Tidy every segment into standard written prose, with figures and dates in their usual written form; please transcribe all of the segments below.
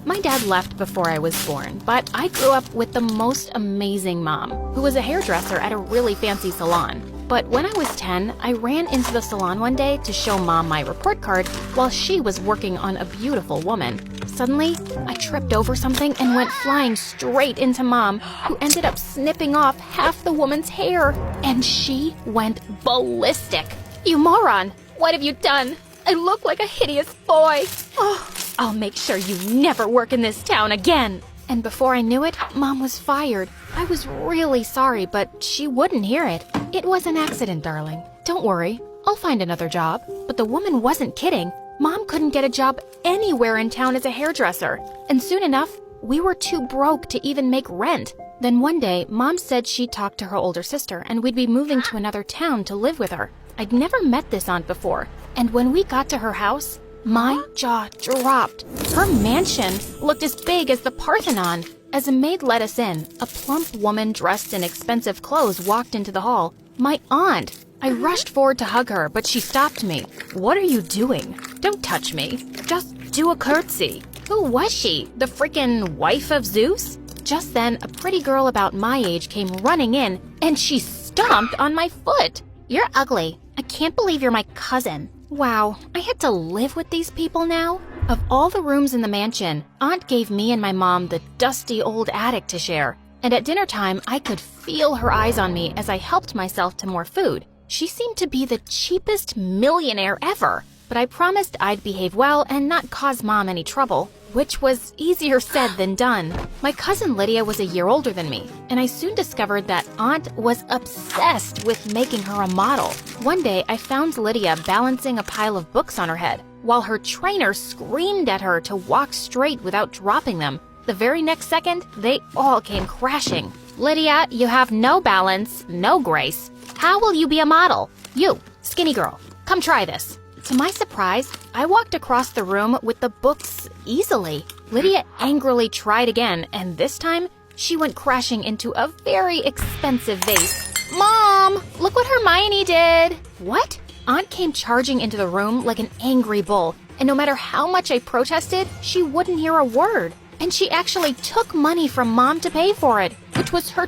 My dad left before I was born, but I grew up with the most amazing mom, who was a hairdresser at a really fancy salon. But when I was 10, I ran into the salon one day to show Mom my report card while she was working on a beautiful woman. Suddenly, I tripped over something and went flying straight into Mom, who ended up snipping off half the woman's hair. And she went ballistic. "You moron! What have you done? I look like a hideous boy. Oh, I'll make sure you never work in this town again." And before I knew it, Mom was fired. I was really sorry, but she wouldn't hear it. "It was an accident, darling. Don't worry. I'll find another job." But the woman wasn't kidding. Mom couldn't get a job anywhere in town as a hairdresser. And soon enough, we were too broke to even make rent. Then one day, Mom said she'd talk to her older sister and we'd be moving to another town to live with her. I'd never met this aunt before. And when we got to her house, my jaw dropped. Her mansion looked as big as the Parthenon. As a maid let us in, a plump woman dressed in expensive clothes walked into the hall. My aunt! I rushed forward to hug her, but she stopped me. "What are you doing? Don't touch me. Just do a curtsy." Who was she? The freaking wife of Zeus? Just then, a pretty girl about my age came running in, and she stomped on my foot. "You're ugly. I can't believe you're my cousin." Wow, I had to live with these people now? Of all the rooms in the mansion, Aunt gave me and my mom the dusty old attic to share. And at dinner time, I could feel her eyes on me as I helped myself to more food. She seemed to be the cheapest millionaire ever. But I promised I'd behave well and not cause Mom any trouble, which was easier said than done. My cousin Lydia was a year older than me, and I soon discovered that Aunt was obsessed with making her a model. One day, I found Lydia balancing a pile of books on her head, while her trainer screamed at her to walk straight without dropping them. The very next second, they all came crashing. "Lydia, you have no balance, no grace. How will you be a model? You, skinny girl, come try this." To my surprise, I walked across the room with the books easily. Lydia angrily tried again, and this time, she went crashing into a very expensive vase. "Mom, look what Hermione did!" "What?" Aunt came charging into the room like an angry bull, and no matter how much I protested, she wouldn't hear a word. And she actually took money from Mom to pay for it, which was her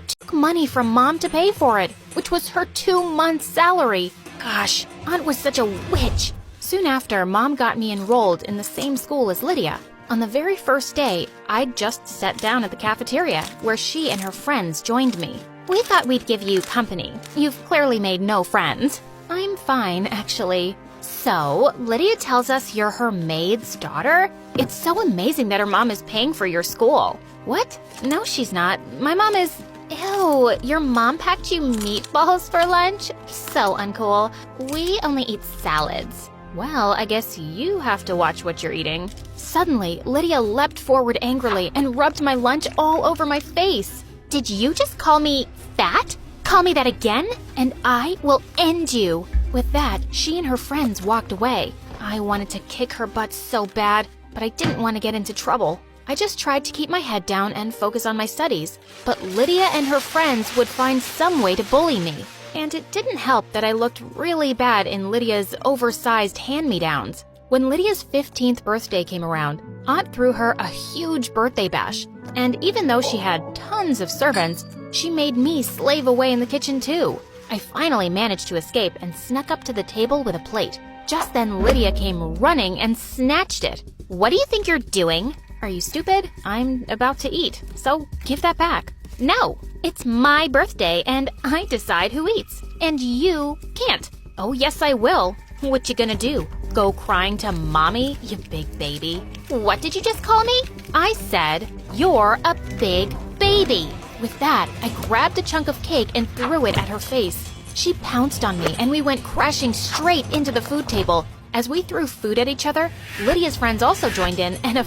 2-month salary. Gosh, Aunt was such a witch. Soon after, Mom got me enrolled in the same school as Lydia. On the very first day, I'd just sat down at the cafeteria, where she and her friends joined me. "We thought we'd give you company. You've clearly made no friends." "I'm fine, actually." "So, Lydia tells us you're her maid's daughter? It's so amazing that her mom is paying for your school." "What? No, she's not. My mom is..." "Ew, your mom packed you meatballs for lunch? So uncool. We only eat salads." "Well, I guess you have to watch what you're eating." Suddenly, Lydia leapt forward angrily and rubbed my lunch all over my face. "Did you just call me fat? Call me that again, and I will end you." With that, she and her friends walked away. I wanted to kick her butt so bad, but I didn't want to get into trouble. I just tried to keep my head down and focus on my studies. But Lydia and her friends would find some way to bully me. And it didn't help that I looked really bad in Lydia's oversized hand-me-downs. When Lydia's 15th birthday came around, Aunt threw her a huge birthday bash. And even though she had tons of servants, she made me slave away in the kitchen too. I finally managed to escape and snuck up to the table with a plate. Just then Lydia came running and snatched it. "What do you think you're doing?" "Are you stupid? I'm about to eat, so give that back." "No, it's my birthday and I decide who eats, and you can't." "Oh yes I will. What you gonna do? Go crying to mommy, you big baby?" "What did you just call me?" "I said, you're a big baby." With that, I grabbed a chunk of cake and threw it at her face. She pounced on me and we went crashing straight into the food table. As we threw food at each other, Lydia's friends also joined in, and a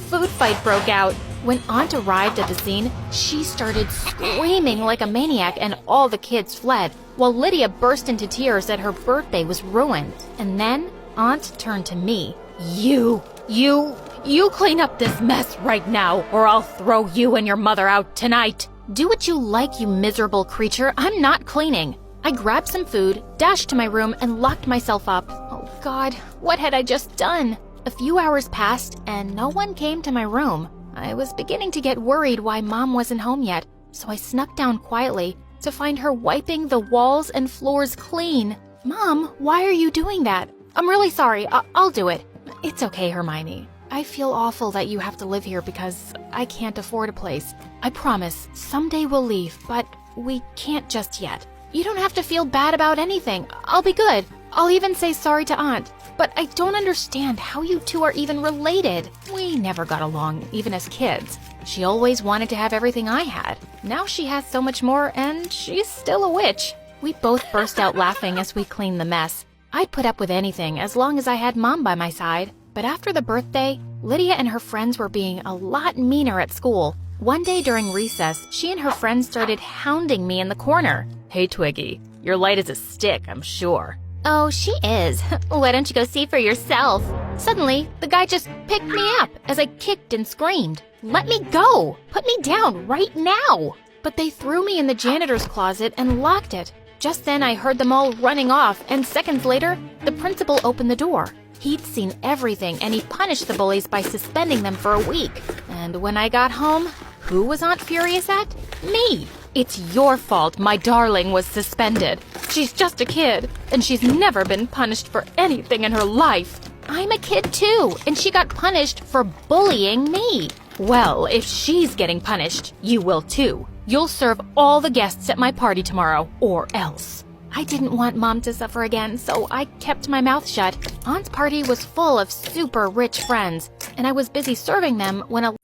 food fight broke out. When Aunt arrived at the scene, she started screaming like a maniac and all the kids fled, while Lydia burst into tears that her birthday was ruined. And then Aunt turned to me. You clean up this mess right now, or I'll throw you and your mother out tonight." "Do what you like, you miserable creature. I'm not cleaning." I grabbed some food, dashed to my room, and locked myself up. Oh God, what had I just done? A few hours passed and no one came to my room. I was beginning to get worried why Mom wasn't home yet, so I snuck down quietly to find her wiping the walls and floors clean. Mom, why are you doing that? I'm really sorry. I'll do it. It's okay, Hermione. I feel awful that you have to live here because I can't afford a place. I promise, someday we'll leave, but we can't just yet. You don't have to feel bad about anything. I'll be good. I'll even say sorry to Aunt. But I don't understand how you two are even related. We never got along, even as kids. She always wanted to have everything I had. Now she has so much more, and she's still a witch. We both burst out laughing as we cleaned the mess. I'd put up with anything as long as I had Mom by my side. But after the birthday, Lydia and her friends were being a lot meaner at school. One day during recess, she and her friends started hounding me in the corner. Hey, Twiggy, you're light as a stick, I'm sure. Oh, she is. Why don't you go see for yourself? Suddenly, the guy just picked me up as I kicked and screamed. Let me go! Put me down right now! But they threw me in the janitor's closet and locked it. Just then, I heard them all running off, and seconds later, the principal opened the door. He'd seen everything, and he punished the bullies by suspending them for a week. And when I got home, who was Aunt furious at? Me! It's your fault my darling was suspended. She's just a kid, and she's never been punished for anything in her life. I'm a kid too, and she got punished for bullying me. Well, if she's getting punished, you will too. You'll serve all the guests at my party tomorrow, or else. I didn't want Mom to suffer again, so I kept my mouth shut. Aunt's party was full of super rich friends, and I was busy serving them when a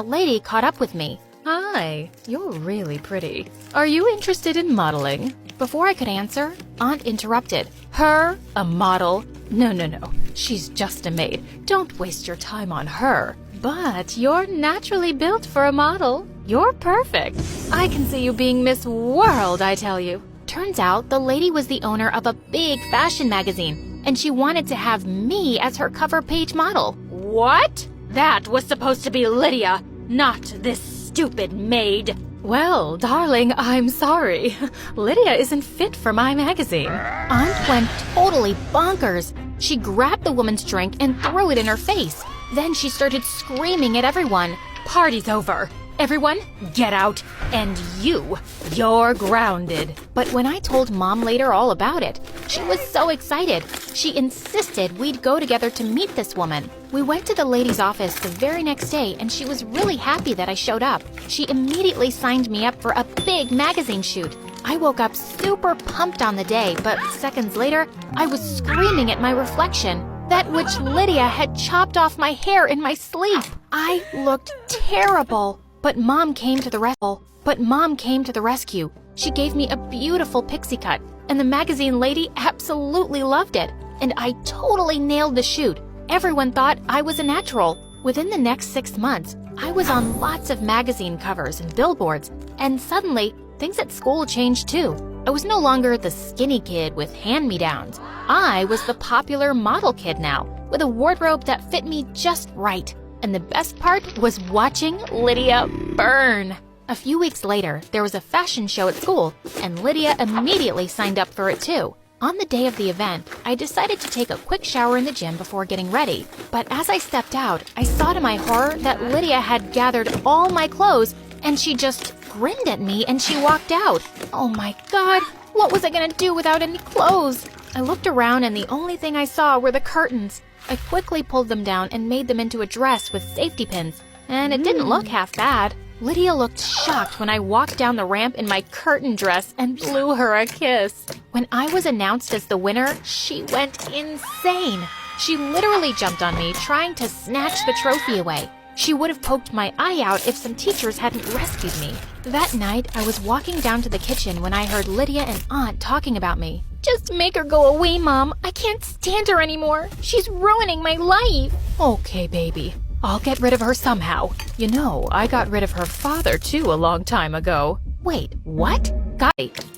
lady caught up with me. Hi, you're really pretty. Are you interested in modeling? Before I could answer, Aunt interrupted. Her? A model? No. She's just a maid. Don't waste your time on her. But you're naturally built for a model. You're perfect. I can see you being Miss World, I tell you. Turns out the lady was the owner of a big fashion magazine, and she wanted to have me as her cover page model. What? That was supposed to be Lydia, not this stupid maid. Well, darling, I'm sorry. Lydia isn't fit for my magazine. Aunt went totally bonkers. She grabbed the woman's drink and threw it in her face. Then she started screaming at everyone. Party's over. Everyone, get out. And you're grounded. But when I told Mom later all about it, she was so excited. She insisted we'd go together to meet this woman. We went to the lady's office the very next day, and she was really happy that I showed up. She immediately signed me up for a big magazine shoot. I woke up super pumped on the day, but seconds later, I was screaming at my reflection. That witch Lydia had chopped off my hair in my sleep. I looked terrible. But Mom came to the rescue. She gave me a beautiful pixie cut, and the magazine lady absolutely loved it. And I totally nailed the shoot. Everyone thought I was a natural. Within the next 6 months, I was on lots of magazine covers and billboards, and suddenly, things at school changed too. I was no longer the skinny kid with hand-me-downs. I was the popular model kid now, with a wardrobe that fit me just right. And the best part was watching Lydia burn. A few weeks later, there was a fashion show at school, and Lydia immediately signed up for it too. On the day of the event, I decided to take a quick shower in the gym before getting ready. But as I stepped out, I saw to my horror that Lydia had gathered all my clothes, and she just grinned at me and she walked out. Oh my God, what was I gonna do without any clothes? I looked around and the only thing I saw were the curtains. I quickly pulled them down and made them into a dress with safety pins, and it didn't look half bad. Lydia looked shocked when I walked down the ramp in my curtain dress and blew her a kiss. When I was announced as the winner, she went insane. She literally jumped on me, trying to snatch the trophy away. She would have poked my eye out if some teachers hadn't rescued me. That night, I was walking down to the kitchen when I heard Lydia and Aunt talking about me. Just make her go away, Mom. I can't stand her anymore. She's ruining my life. Okay, baby. I'll get rid of her somehow. You know, I got rid of her father, too, a long time ago. Wait, what?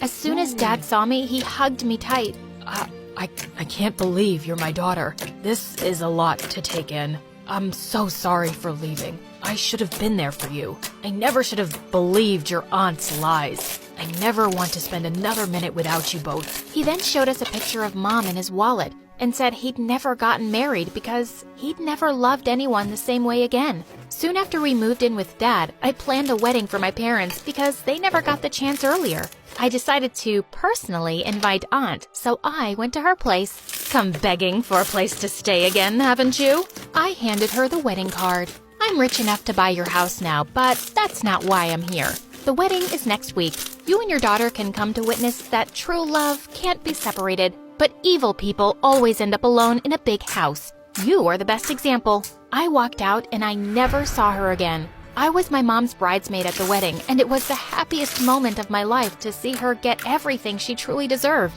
As soon as Dad saw me, he hugged me tight. I can't believe you're my daughter. This is a lot to take in. I'm so sorry for leaving. I should have been there for you. I never should have believed your aunt's lies. I never want to spend another minute without you both. He then showed us a picture of Mom in his wallet, and said he'd never gotten married because he'd never loved anyone the same way again. Soon after we moved in with Dad, I planned a wedding for my parents because they never got the chance earlier. I decided to personally invite Aunt, so I went to her place. Come begging for a place to stay again, haven't you? I handed her the wedding card. I'm rich enough to buy your house now, but that's not why I'm here. The wedding is next week. You and your daughter can come to witness that true love can't be separated, but evil people always end up alone in a big house. You are the best example. I walked out and I never saw her again. I was my mom's bridesmaid at the wedding, and it was the happiest moment of my life to see her get everything she truly deserved.